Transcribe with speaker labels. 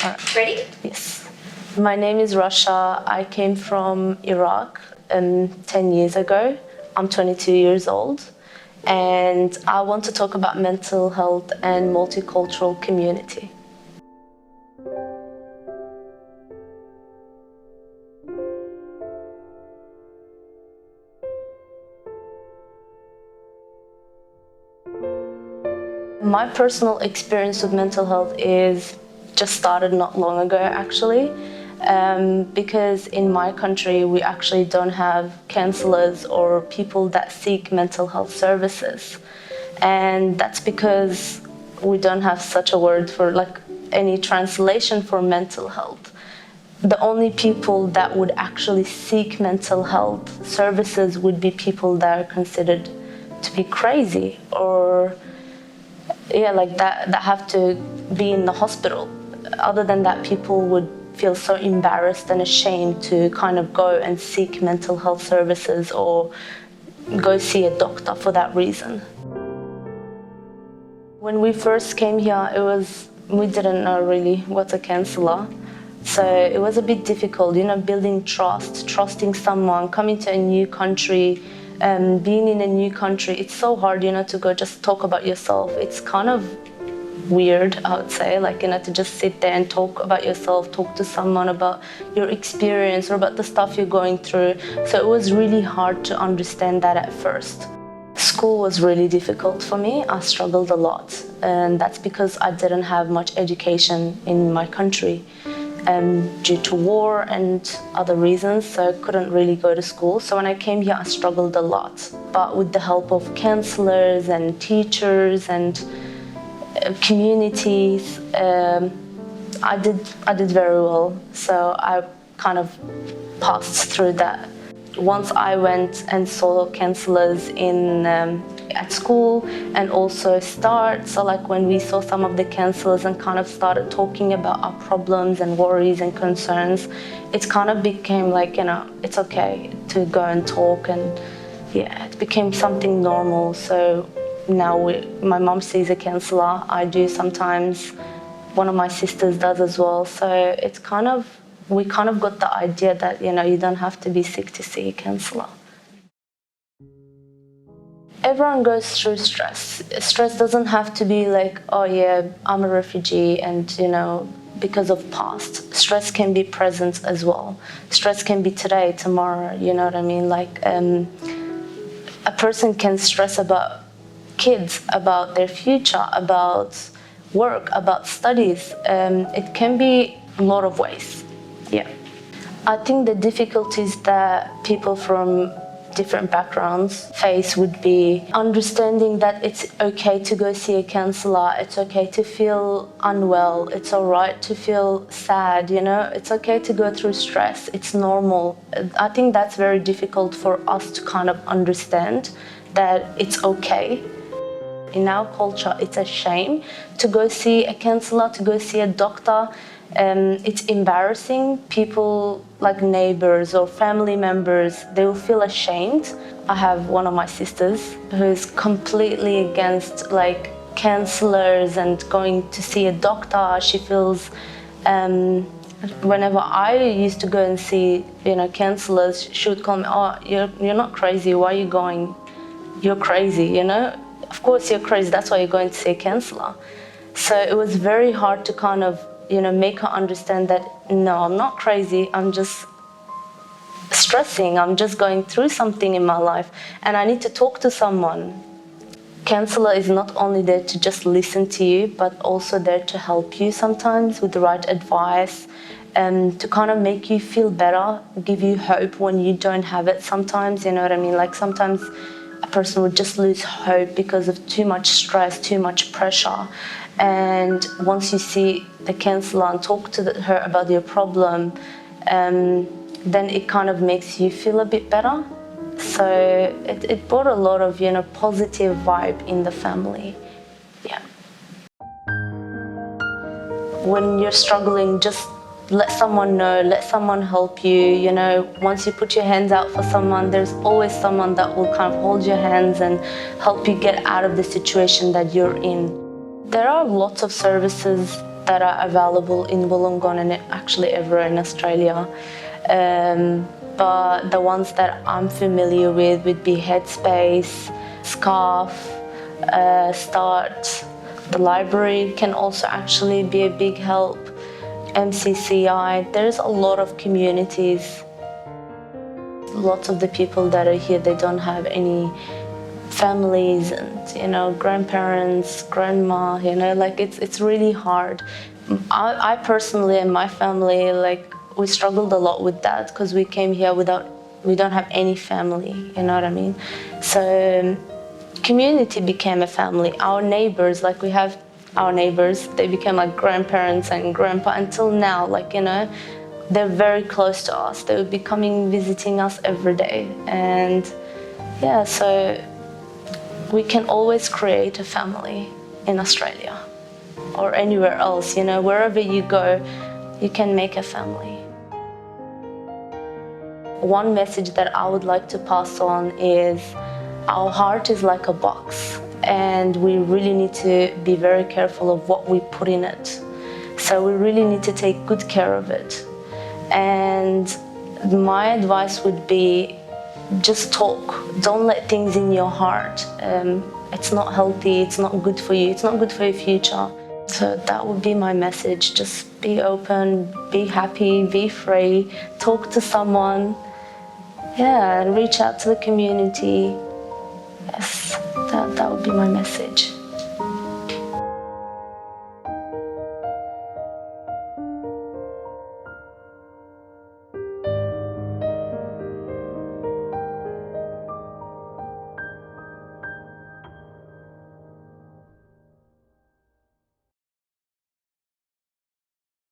Speaker 1: Ready?
Speaker 2: Yes. My name is Rasha. I came from Iraq 10 years ago. I'm 22 years old. And I want to talk about mental health and multicultural community. My personal experience with mental health is just started not long ago, actually, because in my country we actually don't have counsellors or people that seek mental health services, and that's because we don't have such a word for any translation for mental health. The only people that would actually seek mental health services would be people that are considered to be crazy or that have to be in the hospital. Other than that, people would feel so embarrassed and ashamed to kind of go and seek mental health services or go see a doctor for that reason. When we first came here, we didn't know really what's a counsellor. So it was a bit difficult, building trusting someone, coming to a new country, being in a new country. It's so hard, to go just talk about yourself. It's kind of weird, I would say, to just sit there and talk about yourself, talk to someone about your experience or about the stuff you're going through. So it was really hard to understand that at first. School was really difficult for me. I struggled a lot, and that's because I didn't have much education in my country. Due to war and other reasons, so I couldn't really go to school. So when I came here, I struggled a lot. But with the help of counsellors and teachers and communities, I did very well. So I kind of passed through that. Once I went and saw counsellors at school and also when we saw some of the counsellors and kind of started talking about our problems and worries and concerns, it kind of became it's okay to go and talk, and it became something normal. So now my mom sees a counsellor, I do sometimes, one of my sisters does as well. So we kind of got the idea that you don't have to be sick to see a counsellor. Everyone goes through stress. Stress doesn't have to be I'm a refugee and because of past. Stress can be present as well. Stress can be today, tomorrow, you know what I mean? A person can stress about kids, about their future, about work, about studies. It can be a lot of ways. Yeah. I think the difficulties that people from different backgrounds face would be understanding that it's okay to go see a counsellor, it's okay to feel unwell, it's all right to feel sad, it's okay to go through stress, it's normal. I think that's very difficult for us to kind of understand that it's okay. In our culture, it's a shame to go see a counsellor, to go see a doctor. It's embarrassing. People like neighbors or family members, they will feel ashamed. I have one of my sisters who's completely against counsellors and going to see a doctor. She feels whenever I used to go and see counsellors, she would call me, "Oh, you're not crazy, why are you going? You're crazy, Of course you're crazy, that's why you're going to see a counsellor." So it was very hard to kind of make her understand that, no, I'm not crazy, I'm just stressing, I'm just going through something in my life and I need to talk to someone. Counsellor is not only there to just listen to you, but also there to help you sometimes with the right advice and to kind of make you feel better, give you hope when you don't have it sometimes, you know what I mean? Sometimes a person would just lose hope because of too much stress, too much pressure. And once you see the counsellor and talk to her about your problem, then it kind of makes you feel a bit better. So it brought a lot of positive vibe in the family. Yeah. When you're struggling, just let someone know, let someone help you. Once you put your hands out for someone, there's always someone that will kind of hold your hands and help you get out of the situation that you're in. There are lots of services that are available in Wollongong and actually everywhere in Australia. But the ones that I'm familiar with would be Headspace, Scarf, Start. The library can also actually be a big help. MCCI, there's a lot of communities. Lots of the people that are here, they don't have any families and, grandparents, grandma, like it's really hard. I personally and my family, like, we struggled a lot with that because we came here we don't have any family, you know what I mean? So community became a family. Our neighbors, like we have our neighbors, they became like grandparents and grandpa until now, they're very close to us. They would be coming, visiting us every day. And yeah, so we can always create a family in Australia or anywhere else, wherever you go, you can make a family. One message that I would like to pass on is our heart is like a box, and we really need to be very careful of what we put in it. So we really need to take good care of it. And my advice would be just talk. Don't let things in your heart. It's not healthy, it's not good for you, it's not good for your future. So that would be my message. Just be open, be happy, be free, talk to someone. Yeah, and reach out to the community. Yes, that would be my message.